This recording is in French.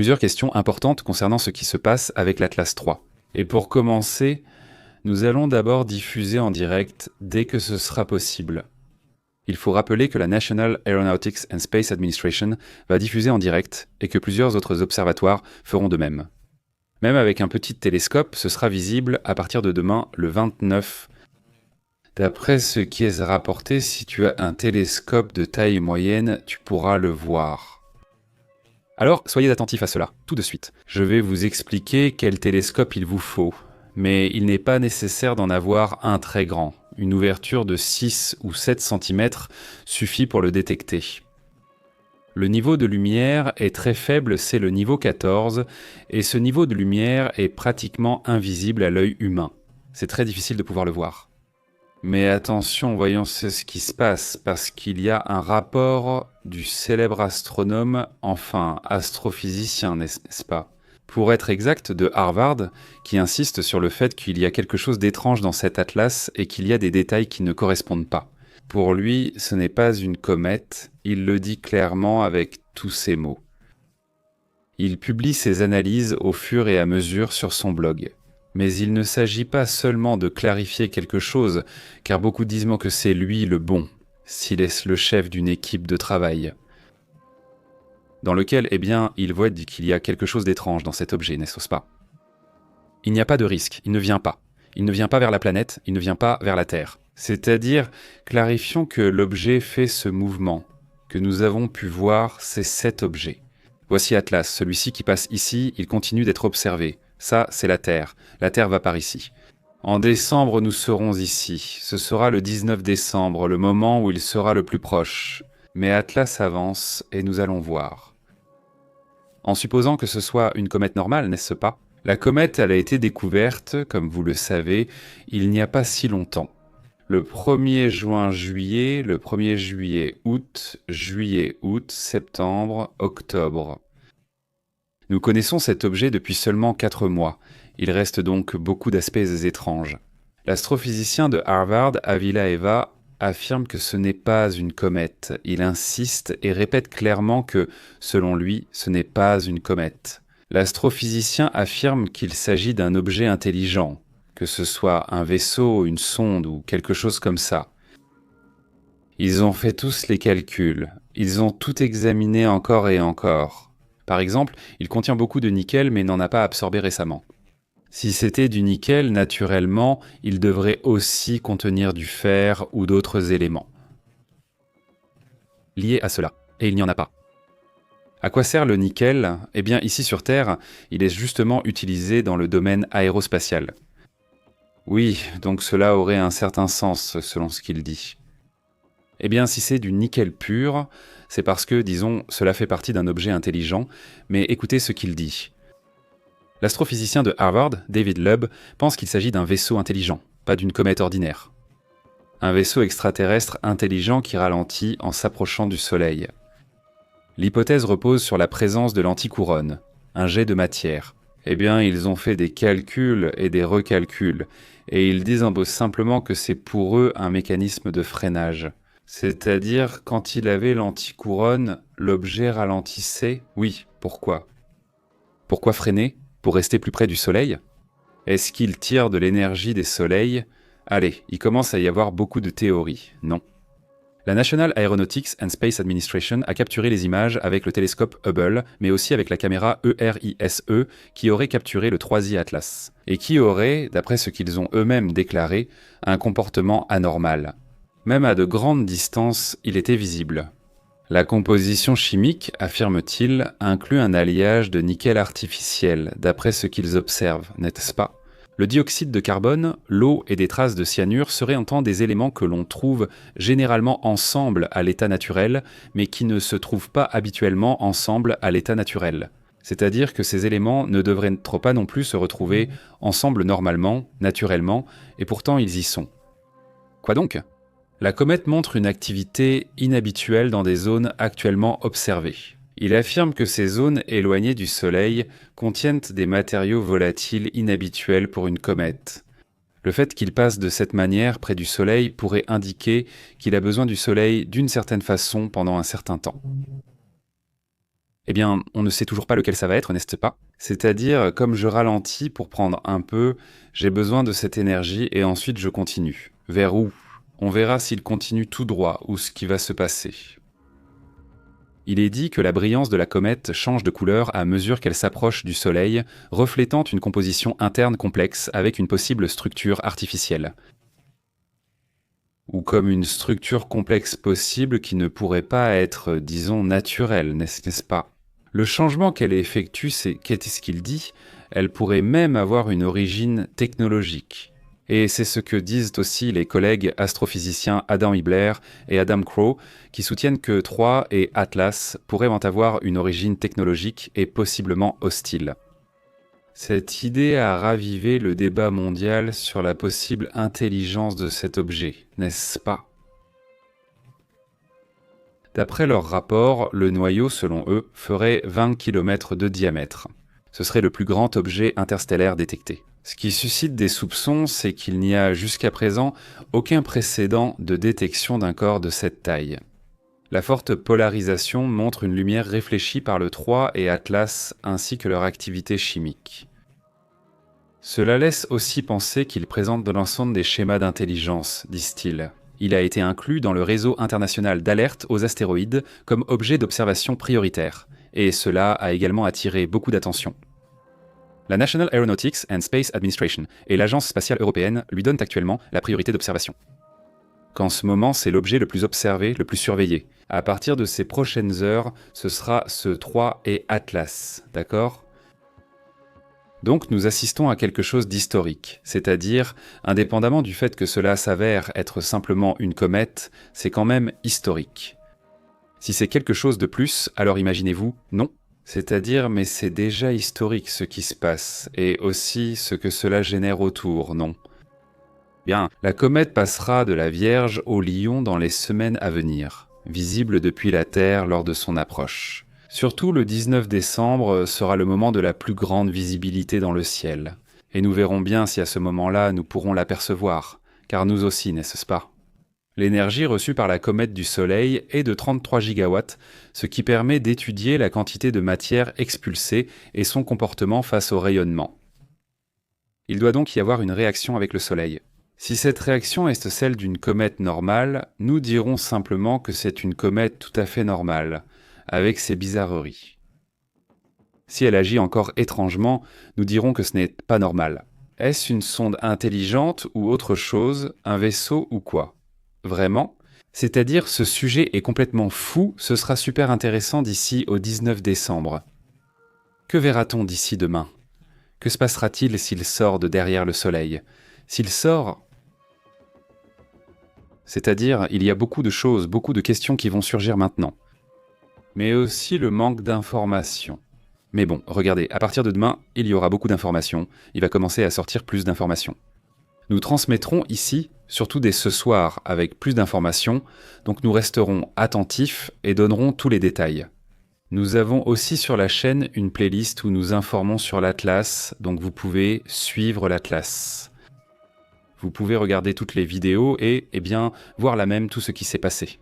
Plusieurs questions importantes concernant ce qui se passe avec l'Atlas 3. Et pour commencer, nous allons d'abord diffuser en direct dès que ce sera possible. Il faut rappeler que la National Aeronautics and Space Administration va diffuser en direct et que plusieurs autres observatoires feront de même. Même avec un petit télescope, ce sera visible à partir de demain, le 29. D'après ce qui est rapporté, si tu as un télescope de taille moyenne, tu pourras le voir. Alors, soyez attentifs à cela, tout de suite. Je vais vous expliquer quel télescope il vous faut, mais il n'est pas nécessaire d'en avoir un très grand. Une ouverture de 6 ou 7 cm suffit pour le détecter. Le niveau de lumière est très faible, c'est le niveau 14, et ce niveau de lumière est pratiquement invisible à l'œil humain. C'est très difficile de pouvoir le voir. Mais attention, voyons ce qui se passe, parce qu'il y a un rapport du célèbre astronome, enfin astrophysicien, n'est-ce pas ? Pour être exact, de Harvard, qui insiste sur le fait qu'il y a quelque chose d'étrange dans cet atlas et qu'il y a des détails qui ne correspondent pas. Pour lui, ce n'est pas une comète, il le dit clairement avec tous ces mots. Il publie ses analyses au fur et à mesure sur son blog. Mais il ne s'agit pas seulement de clarifier quelque chose, car beaucoup disent que c'est lui le bon, s'il est le chef d'une équipe de travail. Dans lequel, il voit qu'il y a quelque chose d'étrange dans cet objet, n'est-ce pas ? Il n'y a pas de risque, il ne vient pas. Il ne vient pas vers la planète, il ne vient pas vers la Terre. C'est-à-dire, clarifions que l'objet fait ce mouvement. Que nous avons pu voir, c'est cet objet. Voici Atlas, celui-ci qui passe ici, il continue d'être observé. Ça, c'est la Terre. La Terre va par ici. En décembre, nous serons ici. Ce sera le 19 décembre, le moment où il sera le plus proche. Mais Atlas avance et nous allons voir. En supposant que ce soit une comète normale, n'est-ce pas ? La comète, elle a été découverte, comme vous le savez, il n'y a pas si longtemps. Le 1er juin-juillet, le 1er juillet-août, juillet-août, septembre, octobre. Nous connaissons cet objet depuis seulement 4 mois. Il reste donc beaucoup d'aspects étranges. L'astrophysicien de Harvard, Avila Eva, affirme que ce n'est pas une comète. Il insiste et répète clairement que, selon lui, ce n'est pas une comète. L'astrophysicien affirme qu'il s'agit d'un objet intelligent, que ce soit un vaisseau, une sonde ou quelque chose comme ça. Ils ont fait tous les calculs. Ils ont tout examiné encore et encore. Par exemple, il contient beaucoup de nickel mais n'en a pas absorbé récemment. Si c'était du nickel, naturellement, il devrait aussi contenir du fer ou d'autres éléments liés à cela, et il n'y en a pas. À quoi sert le nickel ? Ici sur Terre, il est justement utilisé dans le domaine aérospatial. Oui, donc cela aurait un certain sens selon ce qu'il dit. Si c'est du nickel pur, c'est parce que, disons, cela fait partie d'un objet intelligent, mais écoutez ce qu'il dit. L'astrophysicien de Harvard, David Lubb, pense qu'il s'agit d'un vaisseau intelligent, pas d'une comète ordinaire. Un vaisseau extraterrestre intelligent qui ralentit en s'approchant du Soleil. L'hypothèse repose sur la présence de l'anticouronne, un jet de matière. Ils ont fait des calculs et des recalculs, et ils disent simplement que c'est pour eux un mécanisme de freinage. C'est-à-dire, quand il avait l'anticouronne, l'objet ralentissait. Oui, pourquoi ? Pourquoi freiner ? Pour rester plus près du Soleil ? Est-ce qu'il tire de l'énergie des soleils ? Allez, il commence à y avoir beaucoup de théories. Non. La National Aeronautics and Space Administration a capturé les images avec le télescope Hubble, mais aussi avec la caméra ERISE, qui aurait capturé le 3i Atlas, et qui aurait, d'après ce qu'ils ont eux-mêmes déclaré, un comportement anormal. Même à de grandes distances, il était visible. La composition chimique, affirme-t-il, inclut un alliage de nickel artificiel, d'après ce qu'ils observent, n'est-ce pas ? Le dioxyde de carbone, l'eau et des traces de cyanure seraient autant des éléments que l'on trouve généralement ensemble à l'état naturel, mais qui ne se trouvent pas habituellement ensemble à l'état naturel. C'est-à-dire que ces éléments ne devraient pas non plus se retrouver ensemble normalement, naturellement, et pourtant ils y sont. Quoi donc ? La comète montre une activité inhabituelle dans des zones actuellement observées. Il affirme que ces zones éloignées du Soleil contiennent des matériaux volatiles inhabituels pour une comète. Le fait qu'il passe de cette manière près du Soleil pourrait indiquer qu'il a besoin du Soleil d'une certaine façon pendant un certain temps. Eh bien, on ne sait toujours pas lequel ça va être, n'est-ce pas? C'est-à-dire, comme je ralentis pour prendre un peu, j'ai besoin de cette énergie et ensuite je continue. Vers où? On verra s'il continue tout droit ou ce qui va se passer. Il est dit que la brillance de la comète change de couleur à mesure qu'elle s'approche du Soleil, reflétant une composition interne complexe avec une possible structure artificielle. Ou comme une structure complexe possible qui ne pourrait pas être, disons, naturelle, n'est-ce pas? Le changement qu'elle effectue, qu'est-ce qu'il dit? Elle pourrait même avoir une origine technologique. Et c'est ce que disent aussi les collègues astrophysiciens Adam Hibler et Adam Crow, qui soutiennent que Troie et Atlas pourraient avoir une origine technologique et possiblement hostile. Cette idée a ravivé le débat mondial sur la possible intelligence de cet objet, n'est-ce pas? D'après leur rapport, le noyau, selon eux, ferait 20 km de diamètre. Ce serait le plus grand objet interstellaire détecté. Ce qui suscite des soupçons, c'est qu'il n'y a jusqu'à présent aucun précédent de détection d'un corps de cette taille. La forte polarisation montre une lumière réfléchie par le Troie et Atlas ainsi que leur activité chimique. Cela laisse aussi penser qu'il présente dans l'ensemble des schémas d'intelligence, disent-ils. Il a été inclus dans le réseau international d'alerte aux astéroïdes comme objet d'observation prioritaire, et cela a également attiré beaucoup d'attention. La National Aeronautics and Space Administration et l'Agence spatiale européenne lui donnent actuellement la priorité d'observation. Qu'en ce moment, c'est l'objet le plus observé, le plus surveillé. À partir de ces prochaines heures, ce sera ce Troie et Atlas, d'accord ? Donc nous assistons à quelque chose d'historique, c'est-à-dire, indépendamment du fait que cela s'avère être simplement une comète, c'est quand même historique. Si c'est quelque chose de plus, alors imaginez-vous, non. C'est-à-dire, mais c'est déjà historique ce qui se passe, et aussi ce que cela génère autour, non? Bien, la comète passera de la Vierge au Lion dans les semaines à venir, visible depuis la Terre lors de son approche. Surtout le 19 décembre sera le moment de la plus grande visibilité dans le ciel. Et nous verrons bien si à ce moment-là nous pourrons l'apercevoir, car nous aussi, n'est-ce pas? L'énergie reçue par la comète du Soleil est de 33 gigawatts, ce qui permet d'étudier la quantité de matière expulsée et son comportement face au rayonnement. Il doit donc y avoir une réaction avec le Soleil. Si cette réaction est celle d'une comète normale, nous dirons simplement que c'est une comète tout à fait normale, avec ses bizarreries. Si elle agit encore étrangement, nous dirons que ce n'est pas normal. Est-ce une sonde intelligente ou autre chose, un vaisseau ou quoi? Vraiment? C'est-à-dire ce sujet est complètement fou, ce sera super intéressant d'ici au 19 décembre. Que verra-t-on d'ici demain? Que se passera-t-il s'il sort de derrière le Soleil? S'il sort... C'est-à-dire, il y a beaucoup de choses, beaucoup de questions qui vont surgir maintenant. Mais aussi le manque d'informations. Mais bon, regardez, à partir de demain, il y aura beaucoup d'informations, il va commencer à sortir plus d'informations. Nous transmettrons ici, surtout dès ce soir, avec plus d'informations, donc nous resterons attentifs et donnerons tous les détails. Nous avons aussi sur la chaîne une playlist où nous informons sur l'Atlas, donc vous pouvez suivre l'Atlas. Vous pouvez regarder toutes les vidéos et, voir là même tout ce qui s'est passé.